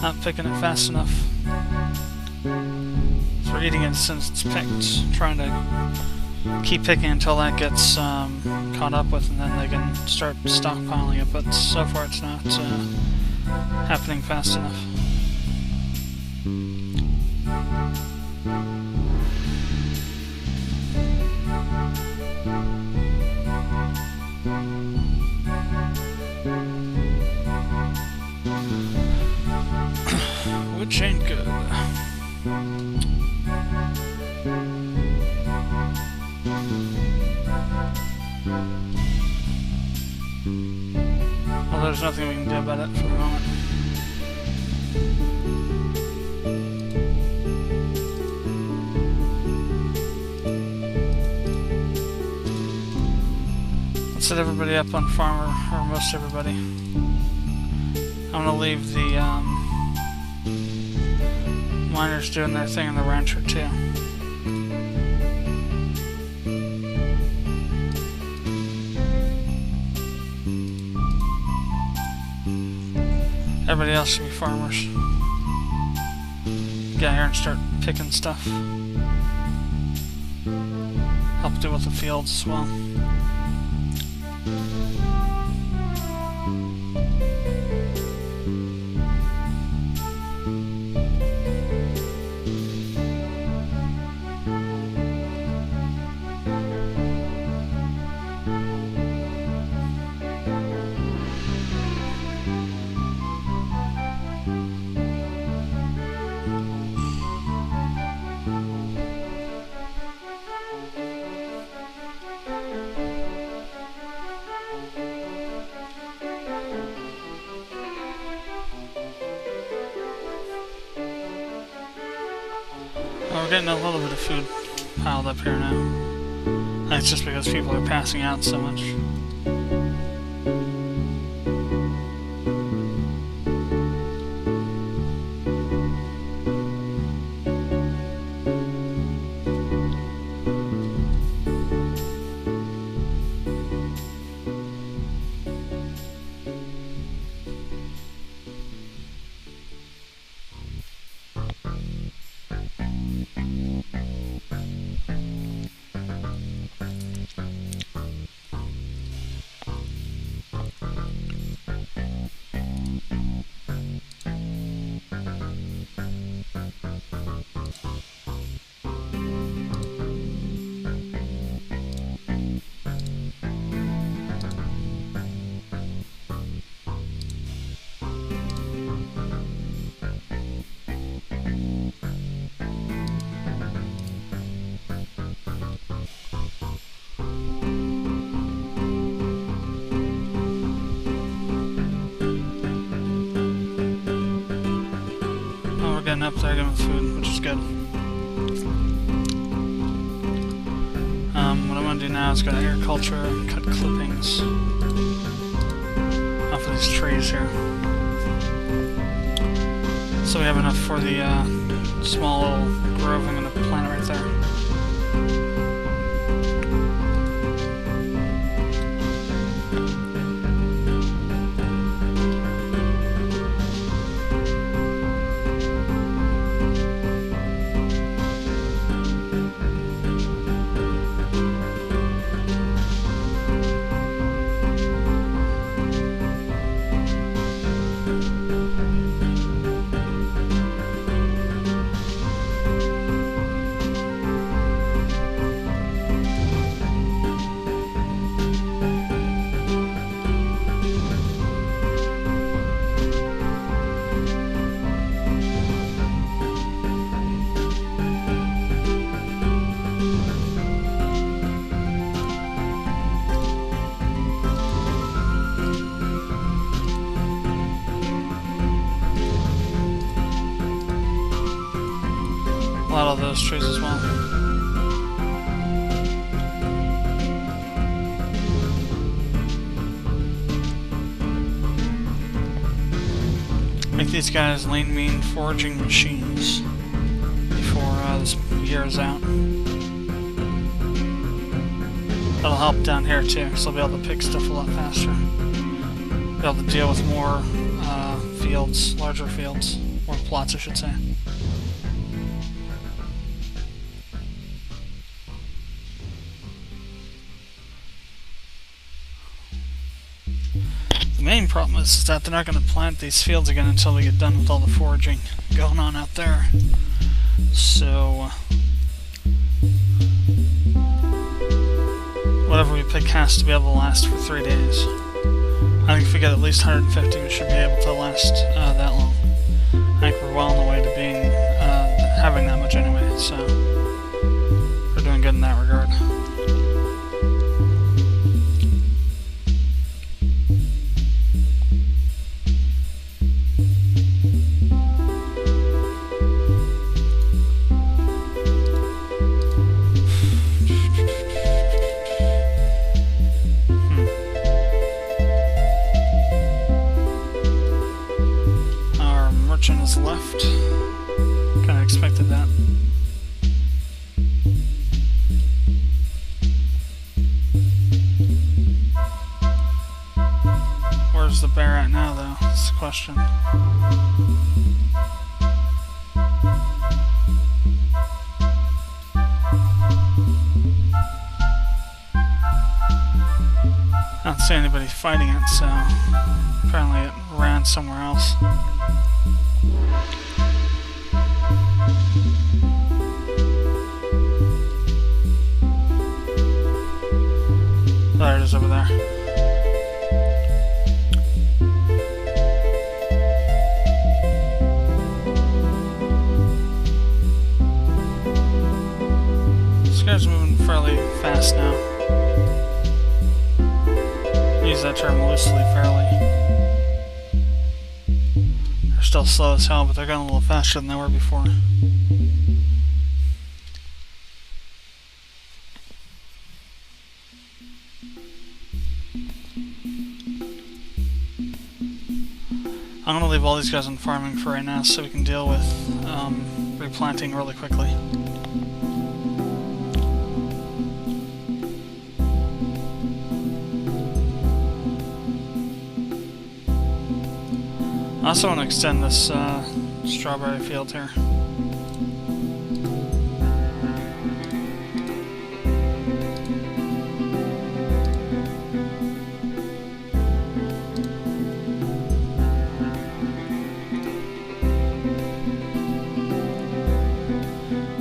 not picking it fast enough. So we're eating it since it's picked, trying to keep picking until that gets caught up with, and then they can start stockpiling it, but so far it's not happening fast enough. Which ain't good. Well, there's nothing we can do about it for the moment. Let's set everybody up on farmer, or most everybody. I'm gonna leave the miners doing their thing in the rancher too. Everybody else should be farmers. Get here and start picking stuff. Help do with the fields as well. We're getting a little bit of food piled up here now. And it's just because people are passing out so much. Up there getting food, which is good. What I'm going to do now is go to agriculture and cut clippings off of these trees here. So we have enough for the small little grove I'm going to plant right there. A lot of those trees as well. Make these guys lean, mean foraging machines before this year is out. That'll help down here too, so I'll be able to pick stuff a lot faster. be able to deal with more fields, larger fields, or plots, I should say. The main problem is that they're not going to plant these fields again until we get done with all the foraging going on out there. So whatever we pick has to be able to last for 3 days. I think if we get at least 150, we should be able to last that long. I think we're well on the way to being having that much anyway, so we're doing good in that regard. Is left. Kind of expected that. Where's the bear at now, though? That's the question. I don't see anybody fighting it, so apparently it ran somewhere else. There it is over there. This guy's moving fairly fast now. Use that term loosely, fairly. They're still slow as hell, but they're going a little faster than they were before. I'm going to leave all these guys on farming for right now so we can deal with replanting really quickly. I also want to extend this strawberry field here.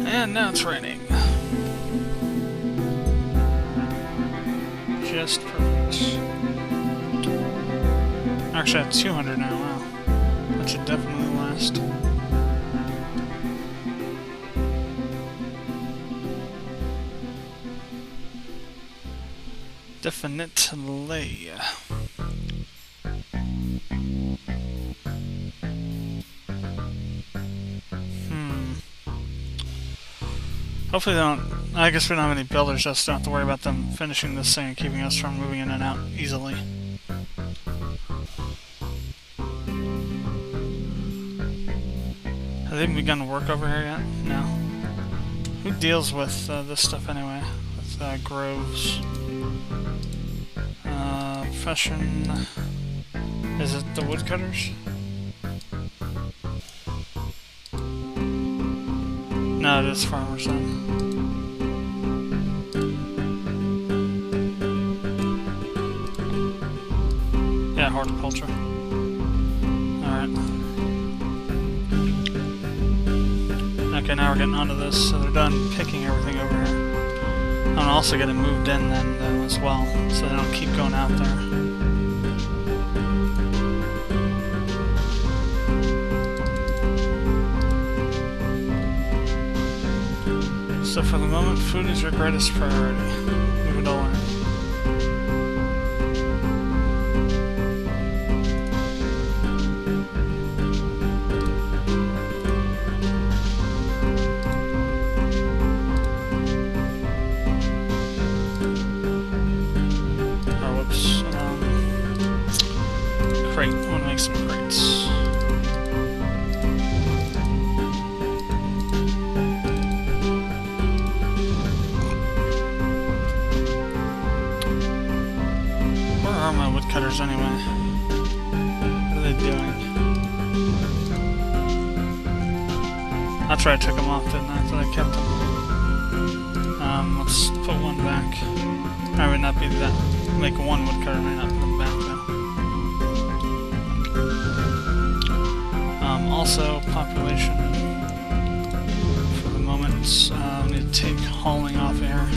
And now it's raining. Just perfect. Actually, I have 200 now, wow. That should definitely last. Definitely. Hopefully they don't... I guess we don't have any builders, just don't have to worry about them finishing this thing and keeping us from moving in and out easily. Have they even begun to work over here yet? No. Who deals with this stuff anyway? With groves? Profession... Is it the woodcutters? No, it is farmers then. Yeah, horticulture. Alright. Okay, now we're getting onto this, so they're done picking everything over here. I'm also getting moved in then, though, as well, so they don't keep going out there. So for the moment, food is your greatest priority. Move it all in. Oh, whoops. Crate. I want to make some crates. Woodcutters anyway. doing? That's right, I took them off, didn't I? I thought I kept them. Let's put one back. I would not be that. Make one woodcutter, may not put them back though. Also, population for the moment. I need to take hauling off air.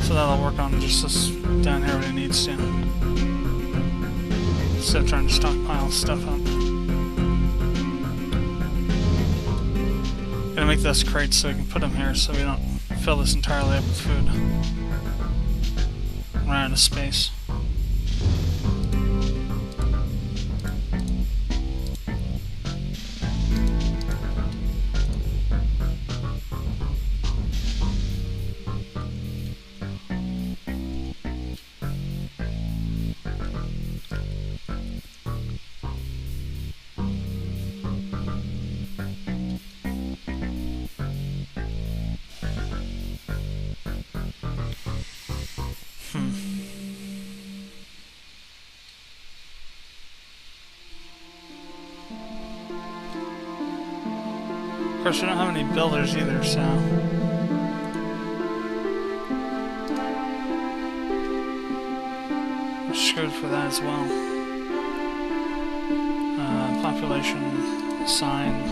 So that'll work on just this down here when it needs to. Instead of trying to stockpile stuff up. Gonna make this crates so we can put them here so we don't fill this entirely up with food. Run out of space. Of course, we don't have any builders either, so... we're screwed for that as well. Population, sign...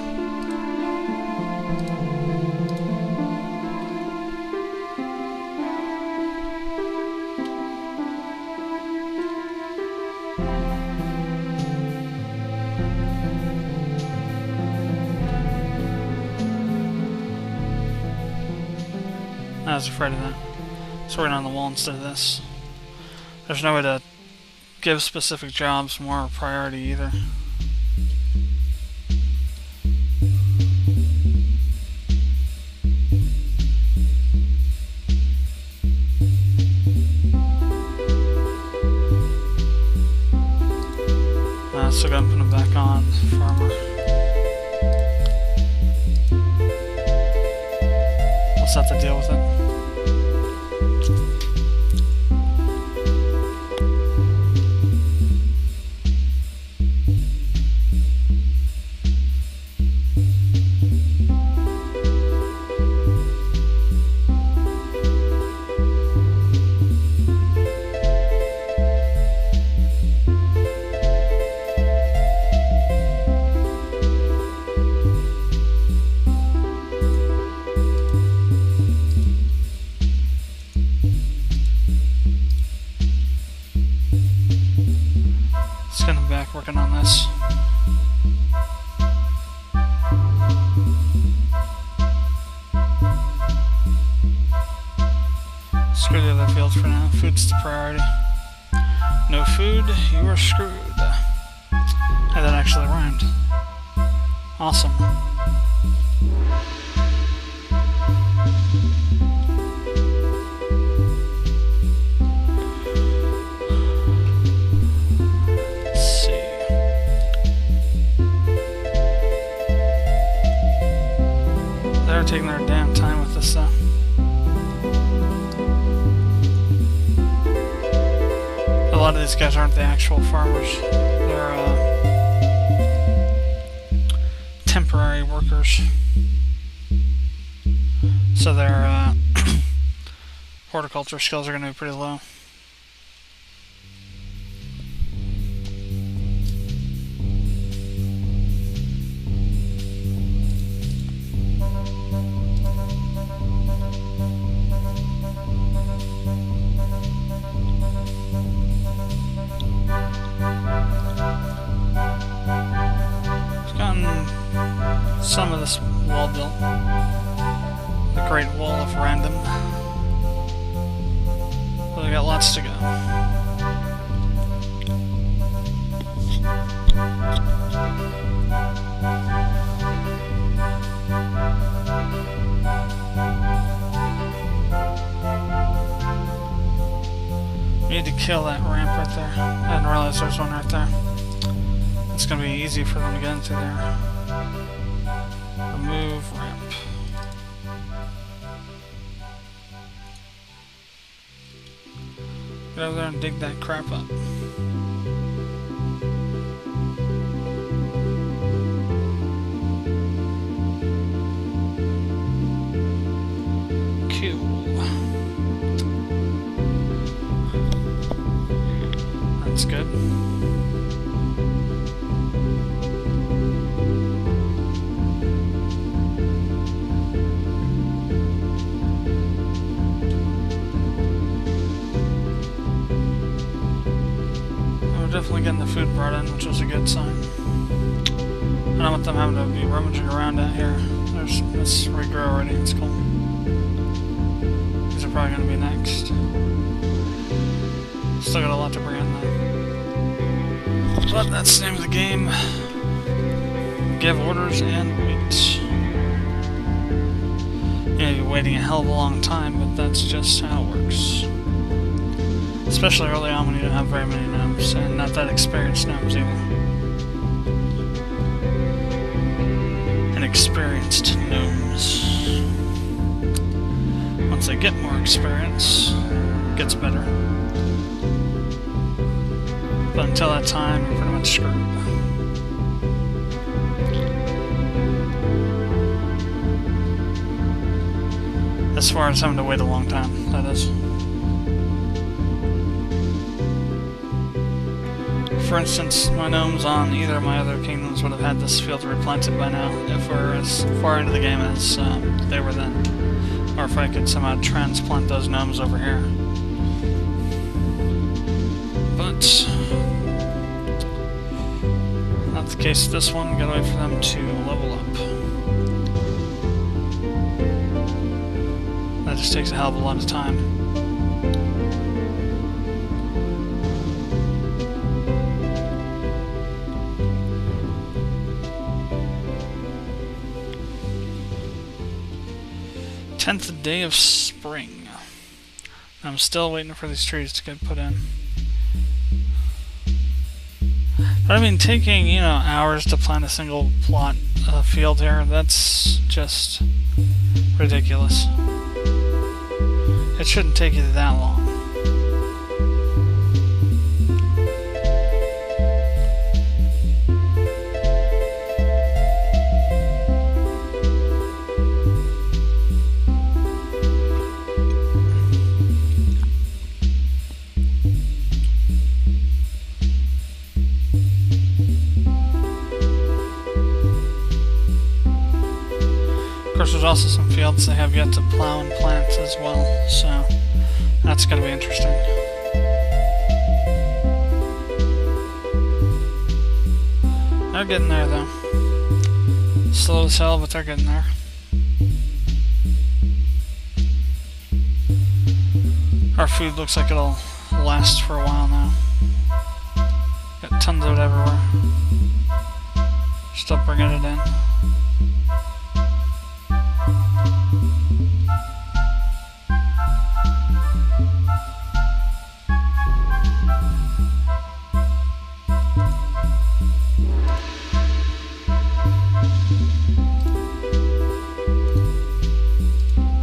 I was afraid of that. It's working on the wall instead of this. There's no way to give specific jobs more priority either. So I'm gonna put them back on, farmer. Let's have to deal with it. Working on this. Screw the other fields for now. Food's the priority. No food, you are screwed. Hey, that actually rhymed. Awesome. They're taking their damn time with this stuff. A lot of these guys aren't the actual farmers. They're temporary workers. So their horticulture skills are going to be pretty low. Some of this wall built. The Great Wall of Random. But we got lots to go. We need to kill that ramp right there. I didn't realize there's one right there. It's going to be easy for them to get into there. Remove ramp. Get over there and dig that crap up. That's good. We're definitely getting the food brought in, which is a good sign. I don't want them having to be rummaging around out here. Let's regrow already, it's cool. These are probably going to be next. Still got a lot to bring in though. But that's the name of the game. Give orders and wait. You may be waiting a hell of a long time, but that's just how it works. Especially early on when you don't have very many gnomes, and not that experienced gnomes either. Inexperienced gnomes. Once they get more experience, it gets better. But until that time, you're pretty much screwed. As far as having to wait a long time, that is. For instance, my gnomes on either of my other kingdoms would have had this field replanted by now, if we're as far into the game as they were then. Or if I could somehow transplant those gnomes over here. But not the case with this one. Gotta wait for them to level up. That just takes a hell of a lot of time. Tenth day of spring. I'm still waiting for these trees to get put in. But I mean, taking, you know, hours to plant a single plot field here, that's just ridiculous. It shouldn't take you that long. Of course, there's also some fields they have yet to plow and plant as well, so that's going to be interesting. They're getting there, though. Slow as hell, but they're getting there. Our food looks like it'll last for a while now. Got tons of it everywhere. Still bringing it in.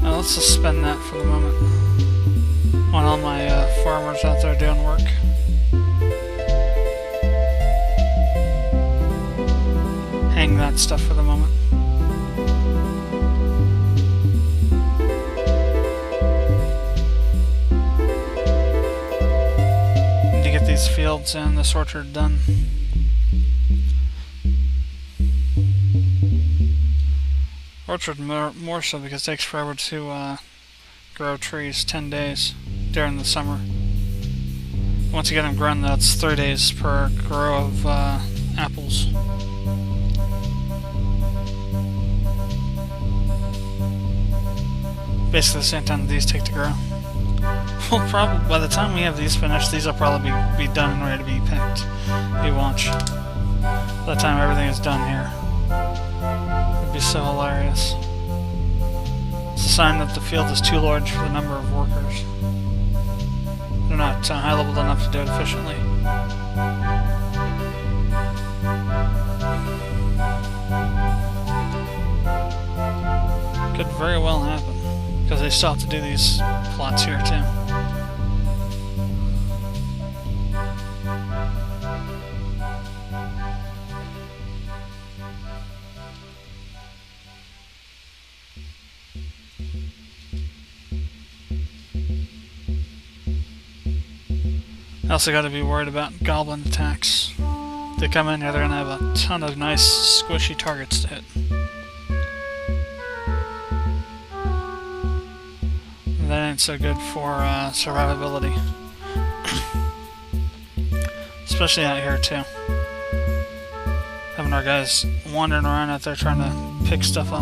Let's suspend that for the moment. Want all my farmers out there doing work. Hang that stuff for the moment. Need to get these fields and this orchard done. Orchard more so because it takes forever to grow trees, 10 days during the summer. Once you get them grown, that's 3 days per grow of apples. Basically the same time that these take to grow. Well, probably by the time we have these finished, these will probably be done and ready to be picked. You watch. By the time everything is done here. It'd be so hilarious. It's a sign that the field is too large for the number of workers. They're not high-leveled enough to do it efficiently. Could very well happen, because they still have to do these plots here too. I also got to be worried about goblin attacks. They come in here, they're gonna have a ton of nice squishy targets to hit. That ain't so good for survivability. Especially out here too. Having our guys wandering around out there trying to pick stuff up.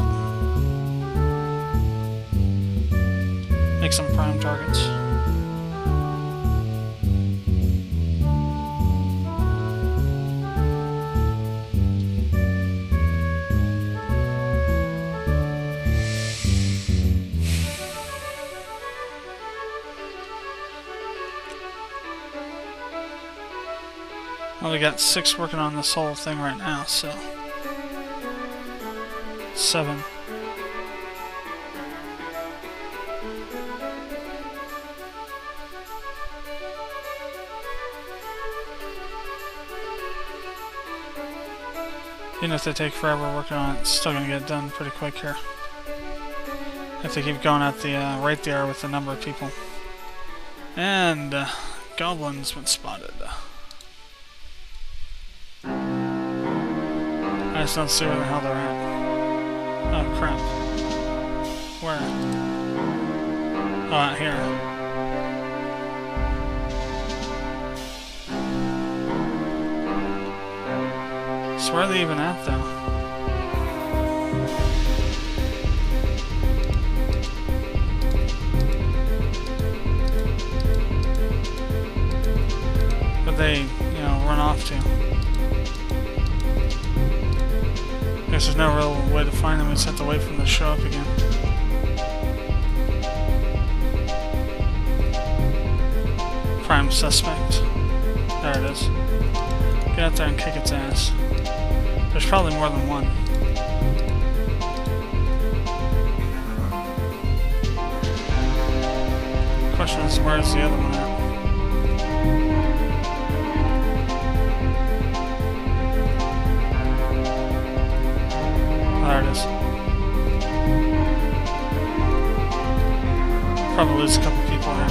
Make some prime targets. Well, we got 6 working on this whole thing right now, so 7. Even if they take forever working on it, it's still gonna get done pretty quick here. If they keep going at the rate they are with the number of people. And goblins been spotted. I just don't see where the hell they're at. Oh crap. Where? Oh, out here. So where are they even at though? But they, you know, run off to. I guess there's no real way to find them, we just have to wait for them to show up again. Prime suspect. There it is. Get out there and kick its ass. There's probably more than one. Question is, where's the other one at? There it is. Probably lose a couple people here.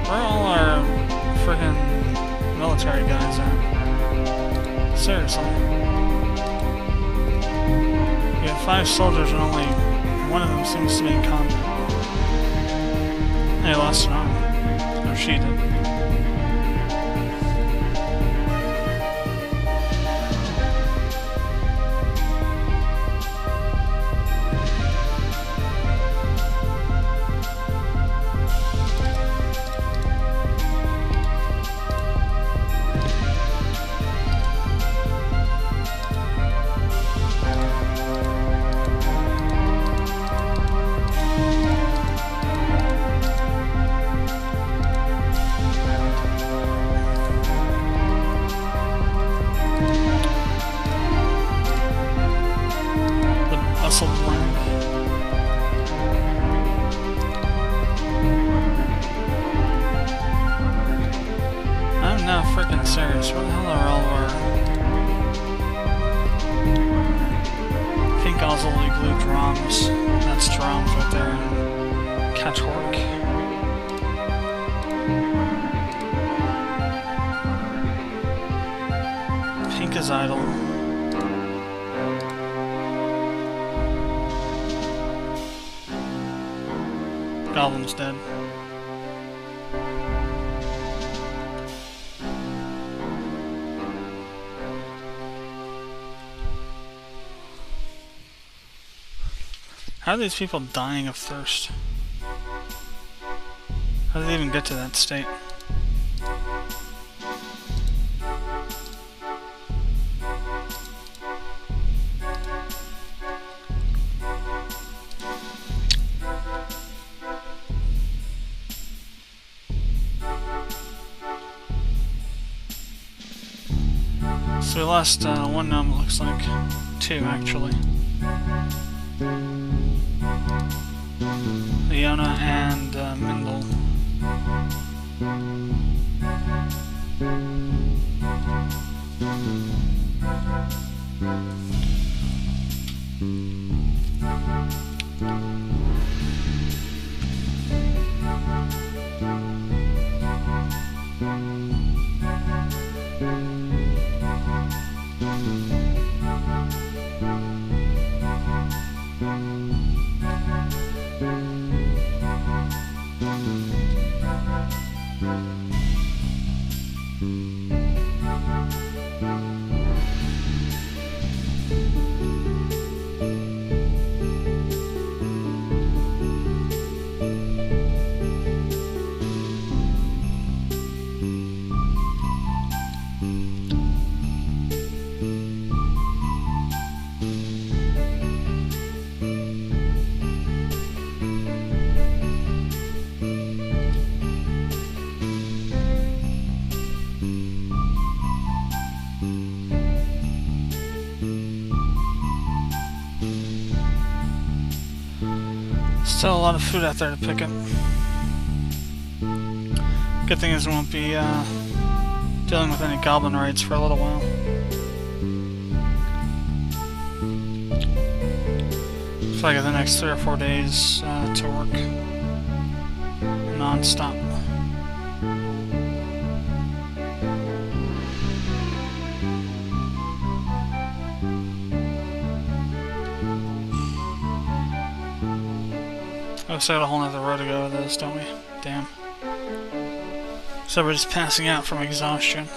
Where are all our friggin' military guys at? Seriously. We got 5 soldiers and only one of them seems to be in combat. They lost an arm. Or she did. I'm not freaking serious. Where the hell are all our pink ozily glue drums? That's drums right there. Catchwork. Pink is idle. Goblin's dead. How are these people dying of thirst? How did they even get to that state? So we lost one gnome, it looks like. 2, actually. Leona and Mindel. Still a lot of food out there to pick up. Good thing is we won't be dealing with any goblin raids for a little while. So I got the next 3 or 4 days to work non-stop. Oh, so we got a whole nother row to go with this, don't we? Damn. So we're just passing out from exhaustion.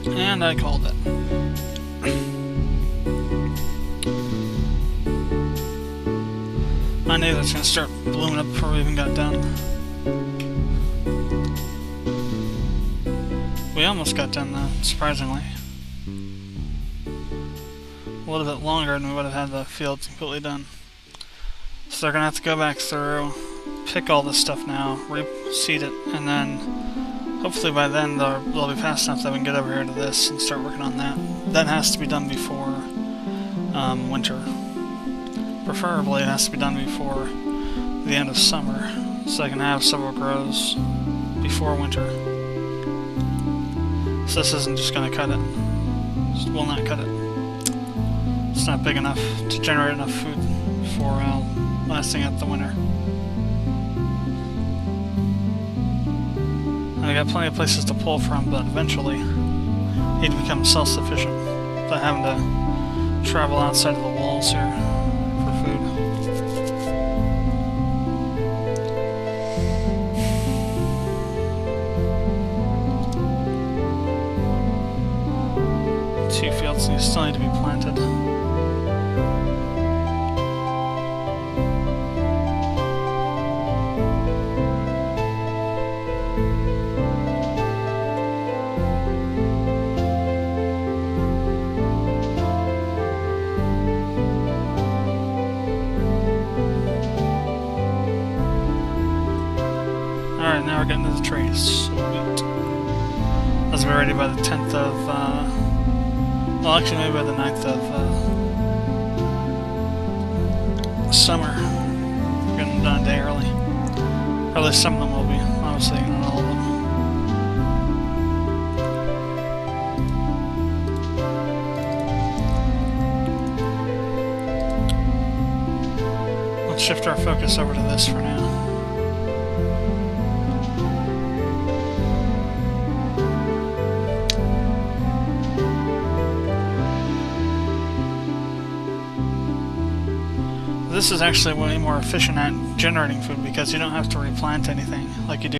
And I called it. I knew that's gonna start blooming up before we even got done. We almost got done though, surprisingly. A little bit longer than we would have had the field completely done. So they're gonna have to go back through, pick all this stuff now, reseed it, and then hopefully by then they'll be fast enough that we can get over here to this and start working on that. That has to be done before winter. Preferably it has to be done before the end of summer, so I can have several grows before winter. So this isn't just going to cut it. Just will not cut it. It's not big enough to generate enough food for lasting out the winter. I got plenty of places to pull from, but eventually need to become self-sufficient without having to travel outside of the walls here for food. Two fields still need to be planted. Alright, now we're getting to the trees. As we're ready by the 10th of, well actually maybe by the 9th of summer. We're getting done a day early. Or at least some of them will be, obviously not all of them. Let's shift our focus over to this for now. This is actually way more efficient at generating food because you don't have to replant anything like you do